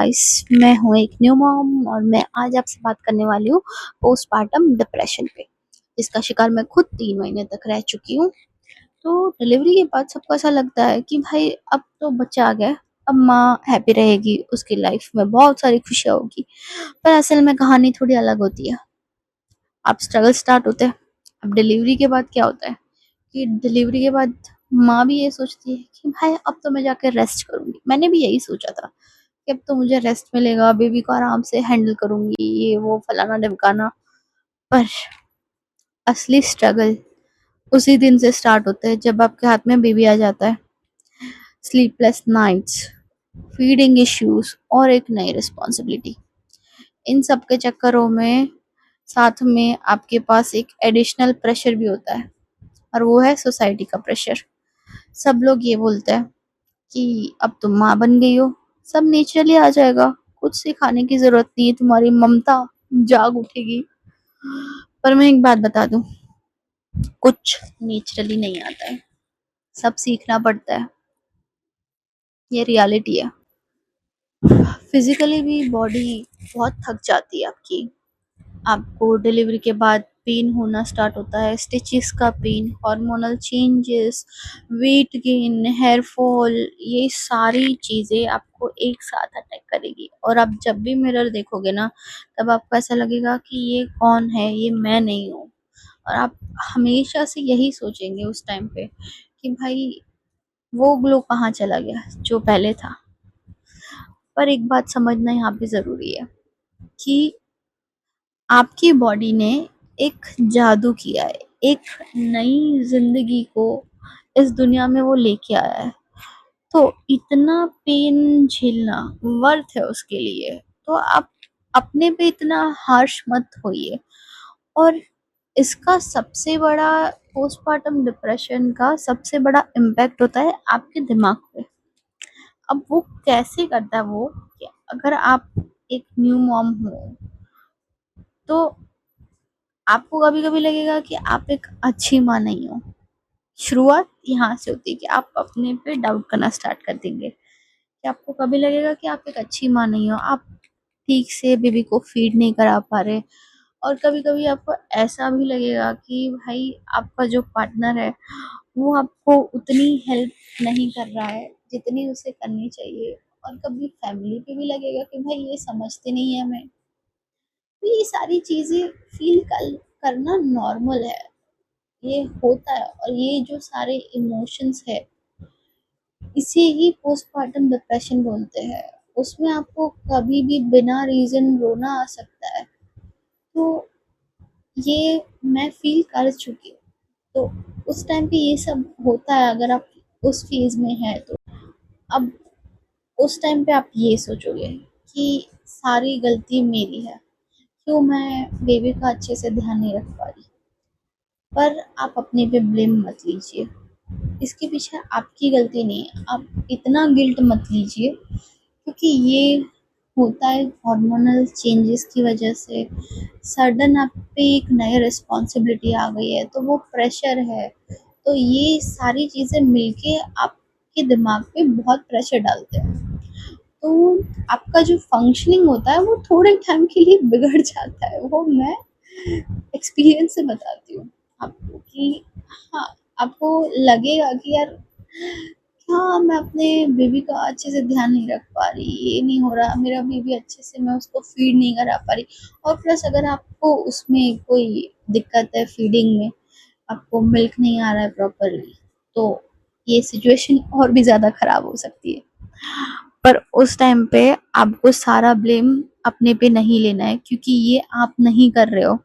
Guys, मैं हूँ एक न्यू मॉम और मैं आज आपसे बात करने वाली हूँ पोस्टपार्टम डिप्रेशन पे, जिसका शिकार मैं खुद 3 महीने तक रह चुकी हूँ। तो डिलीवरी के बाद सबको ऐसा लगता है कि भाई अब तो बच्चा आ गया, अब माँ हैप्पी रहेगी, उसकी लाइफ में बहुत सारी खुशियाँ होगी। पर असल में कहानी थोड़ी अलग होती है। अब स्ट्रगल स्टार्ट होते हैं। अब डिलीवरी के बाद क्या होता है कि डिलीवरी के बाद माँ भी ये सोचती है कि भाई अब तो मैं जाकर रेस्ट करूंगी। मैंने भी यही सोचा था कि अब तो मुझे रेस्ट मिलेगा, बेबी को आराम से हैंडल करूंगी, ये वो फलाना ढिमकाना। पर असली स्ट्रगल उसी दिन से स्टार्ट होता है जब आपके हाथ में बेबी आ जाता है। स्लीपलेस नाइट्स, फीडिंग इश्यूज और एक नई रिस्पॉन्सिबिलिटी। इन सब के चक्करों में साथ में आपके पास एक एडिशनल प्रेशर भी होता है, और वो है सोसाइटी का प्रेशर। सब लोग ये बोलते हैं कि अब तुम माँ बन गई हो, सब नेचुरली आ जाएगा, कुछ सिखाने की जरूरत नहीं है, तुम्हारी ममता जाग उठेगी। पर मैं एक बात बता दूं, कुछ नेचुरली नहीं आता है, सब सीखना पड़ता है। ये रियलिटी है। फिजिकली भी बॉडी बहुत थक जाती है आपकी। आपको डिलीवरी के बाद पेन होना स्टार्ट होता है, स्टिचेस का pain, hormonal changes, weight gain, hair fall, ये सारी चीजें आपको एक साथ अटैक करेगी। और आप जब भी मिरर देखोगे ना, तब आपको ऐसा लगेगा कि ये कौन है, ये मैं नहीं हूँ। और आप हमेशा से यही सोचेंगे उस टाइम पे कि भाई वो ग्लो कहाँ चला गया जो पहले था। पर एक बात समझना यहाँ पे जरूरी है कि आपकी बॉडी ने एक जादू किया है, एक नई जिंदगी को इस दुनिया में वो लेके आया है। तो इतना पेन झेलना वर्थ है उसके लिए। तो आप अपने पे इतना हार्श मत होइए। और इसका सबसे बड़ा, पोस्टपार्टम डिप्रेशन का सबसे बड़ा इम्पैक्ट होता है आपके दिमाग पे। अब वो कैसे करता है वो, कि अगर आप एक न्यू मॉम हो तो आपको कभी कभी लगेगा कि आप एक अच्छी माँ नहीं हो। शुरुआत यहाँ से होती है कि आप अपने पे डाउट करना स्टार्ट कर देंगे, कि आपको कभी लगेगा कि आप एक अच्छी माँ नहीं हो, आप ठीक से बेबी को फीड नहीं करा पा रहे। और कभी कभी आपको ऐसा भी लगेगा कि भाई आपका जो पार्टनर है वो आपको उतनी हेल्प नहीं कर रहा है जितनी उसे करनी चाहिए। और कभी फैमिली पे भी लगेगा कि भाई ये समझते नहीं है हमें। तो ये सारी चीजें करना नॉर्मल है, ये होता है। और ये जो सारे इमोशंस है, इसे ही पोस्टपार्टम डिप्रेशन बोलते हैं। उसमें आपको कभी भी बिना रीजन रोना आ सकता है। तो ये मैं फील कर चुकी हूँ। तो उस टाइम पे ये सब होता है अगर आप उस फेज में है तो। अब उस टाइम पे आप ये सोचोगे कि सारी गलती मेरी है, क्यों मैं बेबी का अच्छे से ध्यान नहीं रख पा रही। पर आप अपने पे ब्लेम मत लीजिए, इसके पीछे आपकी गलती नहीं है। आप इतना गिल्ट मत लीजिए, क्योंकि ये होता है हार्मोनल चेंजेस की वजह से। सडन आप पे एक नई रिस्पॉन्सिबिलिटी आ गई है, तो वो प्रेशर है। तो ये सारी चीज़ें मिलके आपके दिमाग पे बहुत प्रेशर डालते हैं। तो आपका जो फंक्शनिंग होता है वो थोड़े टाइम के लिए बिगड़ जाता है। वो मैं एक्सपीरियंस से बताती हूँ आपको कि हाँ, आपको लगेगा कि यार हाँ, मैं अपने बेबी का अच्छे से ध्यान नहीं रख पा रही, ये नहीं हो रहा, मेरा बेबी अच्छे से मैं उसको फीड नहीं करा पा रही। और प्लस अगर आपको उसमें कोई दिक्कत है फीडिंग में, आपको मिल्क नहीं आ रहा है प्रॉपरली, तो ये सिचुएशन और भी ज़्यादा खराब हो सकती है। पर उस टाइम पे आपको सारा ब्लेम अपने पे नहीं लेना है, क्योंकि ये आप नहीं कर रहे हो।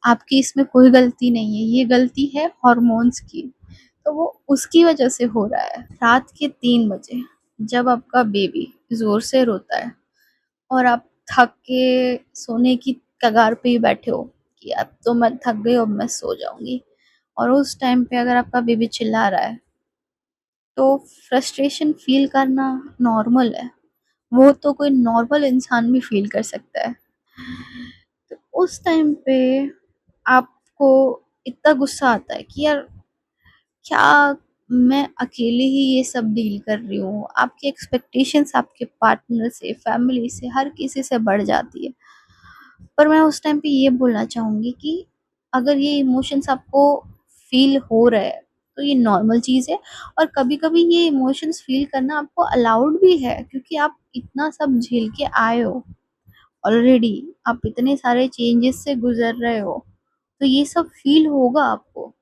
आपकी इसमें कोई गलती नहीं है, ये गलती है हॉर्मोन्स की। तो वो उसकी वजह से हो रहा है। रात के 3 बजे जब आपका बेबी जोर से रोता है और आप थक के सोने की कगार पे ही बैठे हो कि अब तो मैं थक गई, अब मैं सो जाऊंगी, और उस टाइम पे अगर आपका बेबी चिल्ला रहा है, तो फ्रस्ट्रेशन फील करना नॉर्मल है। वो तो कोई नॉर्मल इंसान भी फील कर सकता है। तो उस टाइम पे आपको इतना गुस्सा आता है कि यार क्या मैं अकेले ही ये सब डील कर रही हूँ। आपकी एक्सपेक्टेशंस आपके पार्टनर से, फैमिली से, हर किसी से बढ़ जाती है। पर मैं उस टाइम पे ये बोलना चाहूँगी कि अगर ये इमोशंस आपको फ़ील हो रहा है, तो ये नॉर्मल चीज़ है और कभी-कभी ये इमोशंस फ़ील करना आपको अलाउड भी है क्योंकि आप इतना सब झेल के आए हो। ऑलरेडी आप इतने सारे चेंजेस से गुज़र रहे हो, तो ये सब फ़ील होगा आपको।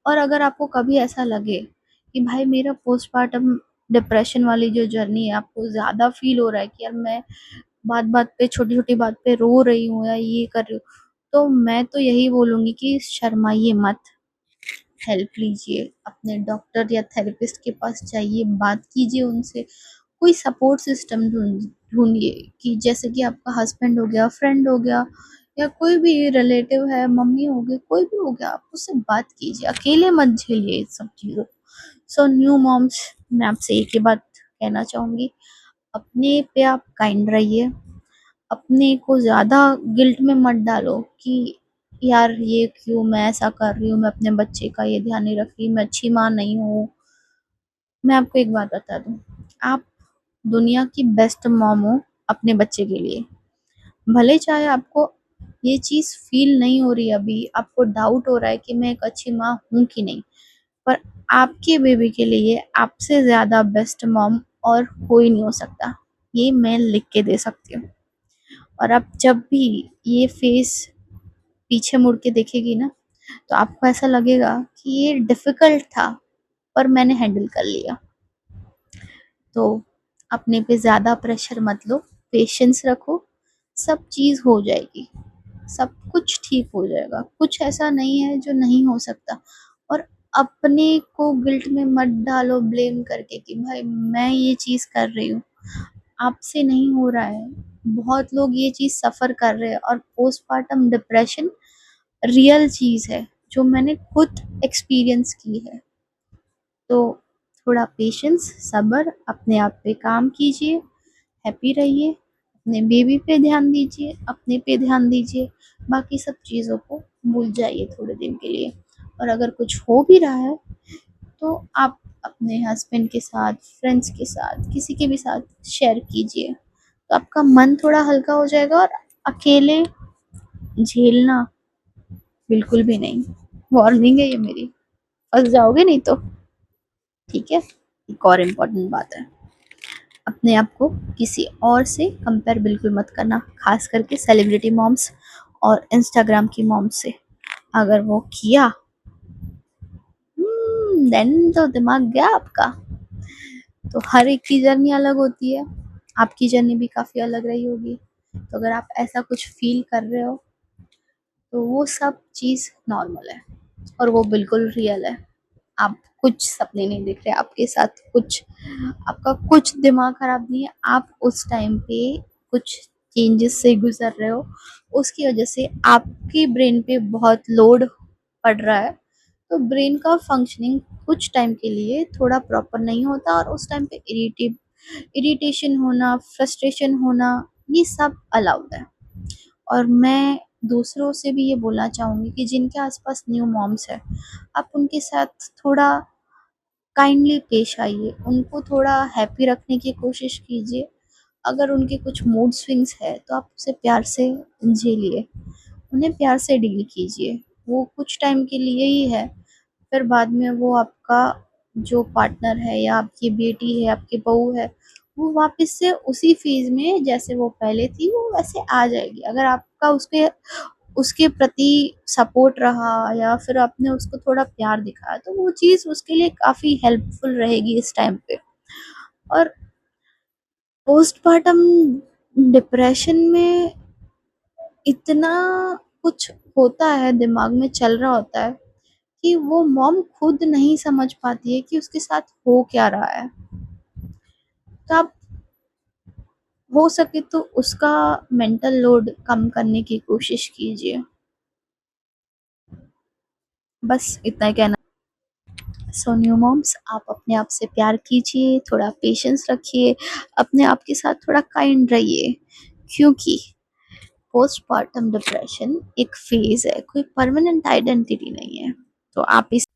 और अगर आपको कभी ऐसा लगे कि भाई मेरा पोस्टपार्टम डिप्रेशन वाली जो जर्नी है आपको ज़्यादा फ़ील हो रहा है कि यार मैं बात-बात पे छोटी-छोटी बात पे रो रही हूँ या ये कर रही हूँ, तो मैं तो यही बोलूँगी कि शर्माइए मत, हेल्प लीजिए, अपने डॉक्टर या थेरेपिस्ट के पास जाइए, बात कीजिए उनसे, कोई सपोर्ट सिस्टम ढूँढिए कि जैसे कि आपका हस्बैंड हो गया, फ्रेंड हो गया या कोई भी रिलेटिव है, मम्मी हो गई, कोई भी हो गया, आप उससे बात कीजिए, अकेले मत झेलिए ये सब चीज़ों को। सो न्यू मॉम्स, मैं आपसे एक ही बात कहना चाहूँगी, अपने पे आप काइंड रहिए, अपने को ज़्यादा गिल्ट में मत डालो कि यार ये क्यों मैं ऐसा कर रही हूँ, मैं अपने बच्चे का ये ध्यान नहीं रख रही, मैं अच्छी माँ नहीं हूँ। मैं आपको एक बात बता दूँ, आप दुनिया की बेस्ट मॉम हो अपने बच्चे के लिए। भले चाहे आपको ये चीज़ फ़ील नहीं हो रही अभी, आपको डाउट हो रहा है कि मैं एक अच्छी माँ हूँ कि नहीं, पर आपके बेबी के लिए आपसे ज़्यादा बेस्ट मॉम और कोई नहीं हो सकता। ये मैं लिख के दे सकती हूँ। और आप जब भी ये फेस पीछे मुड़ के देखेगी ना, तो आपको ऐसा लगेगा कि ये डिफिकल्ट था, पर मैंने हैंडल कर लिया। तो अपने पे ज़्यादा प्रेशर मत लो, पेशेंस रखो, सब चीज़ हो जाएगी, सब कुछ ठीक हो जाएगा। कुछ ऐसा नहीं है जो नहीं हो सकता। और अपने को गिल्ट में मत डालो ब्लेम करके कि भाई मैं ये चीज़ कर रही हूँ, आपसे नहीं हो रहा है। बहुत लोग ये चीज़ सफ़र कर रहे हैं और पोस्टपार्टम डिप्रेशन रियल चीज़ है, जो मैंने खुद एक्सपीरियंस की है। तो थोड़ा पेशेंस, सब्र, अपने आप पे काम कीजिए, हैप्पी रहिए, अपने बेबी पे ध्यान दीजिए, अपने पे ध्यान दीजिए, बाकी सब चीज़ों को भूल जाइए थोड़े दिन के लिए। और अगर कुछ हो भी रहा है, तो आप अपने हस्बैंड के साथ, फ्रेंड्स के साथ, किसी के भी साथ शेयर कीजिए, तो आपका मन थोड़ा हल्का हो जाएगा और अकेले झेलना बिल्कुल भी नहीं। वार्निंग है ये मेरी, फँस जाओगे नहीं तो, ठीक है? एक और इम्पोर्टेंट बात है, अपने आप को किसी और से कंपेयर बिल्कुल मत करना, खास करके सेलिब्रिटी मॉम्स और इंस्टाग्राम की मॉम्स से। अगर वो किया, देन तो दिमाग गया आपका। तो हर एक की जर्नी अलग होती है, आपकी जर्नी भी काफ़ी अलग रही होगी। तो अगर आप ऐसा कुछ फ़ील कर रहे हो, तो वो सब चीज़ नॉर्मल है और वो बिल्कुल रियल है। आप कुछ सपने नहीं देख रहे, आपके साथ कुछ, आपका कुछ दिमाग खराब नहीं है, आप उस टाइम पे कुछ चेंजेस से गुजर रहे हो, उसकी वजह से आपके ब्रेन पे बहुत लोड पड़ रहा है। तो ब्रेन का फंक्शनिंग कुछ टाइम के लिए थोड़ा प्रॉपर नहीं होता और उस टाइम पे इरिटेशन होना, फ्रस्ट्रेशन होना, ये सब अलाउड है। और मैं दूसरों से भी ये बोलना चाहूँगी कि जिनके आसपास न्यू मॉम्स है, आप उनके साथ थोड़ा काइंडली पेश आइए, उनको थोड़ा हैप्पी रखने की कोशिश कीजिए। अगर उनके कुछ मूड स्विंग्स है, तो आप उसे प्यार से झेलिए, उन्हें प्यार से डील कीजिए। वो कुछ टाइम के लिए ही है, फिर बाद में वो आपका जो पार्टनर है या आपकी बेटी है, आपकी बहू है, वो वापस से उसी फ़ेज़ में जैसे वो पहले थी, वो वैसे आ जाएगी। अगर आपका उसके उसके प्रति सपोर्ट रहा या फिर आपने उसको थोड़ा प्यार दिखाया, तो वो चीज़ उसके लिए काफ़ी हेल्पफुल रहेगी इस टाइम पे। और पोस्टपार्टम डिप्रेशन में इतना कुछ होता है, दिमाग में चल रहा होता है कि वो मॉम खुद नहीं समझ पाती है कि उसके साथ हो क्या रहा है। तो आप हो सके तो उसका मेंटल लोड कम करने की कोशिश कीजिए। बस इतना ही कहना। सो न्यू मॉम्स, आप अपने आप से प्यार कीजिए, थोड़ा पेशेंस रखिए, अपने आप के साथ थोड़ा काइंड रहिए, क्योंकि पोस्टपार्टम डिप्रेशन एक फेज़ है, कोई परमानेंट आइडेंटिटी नहीं है। तो आप इस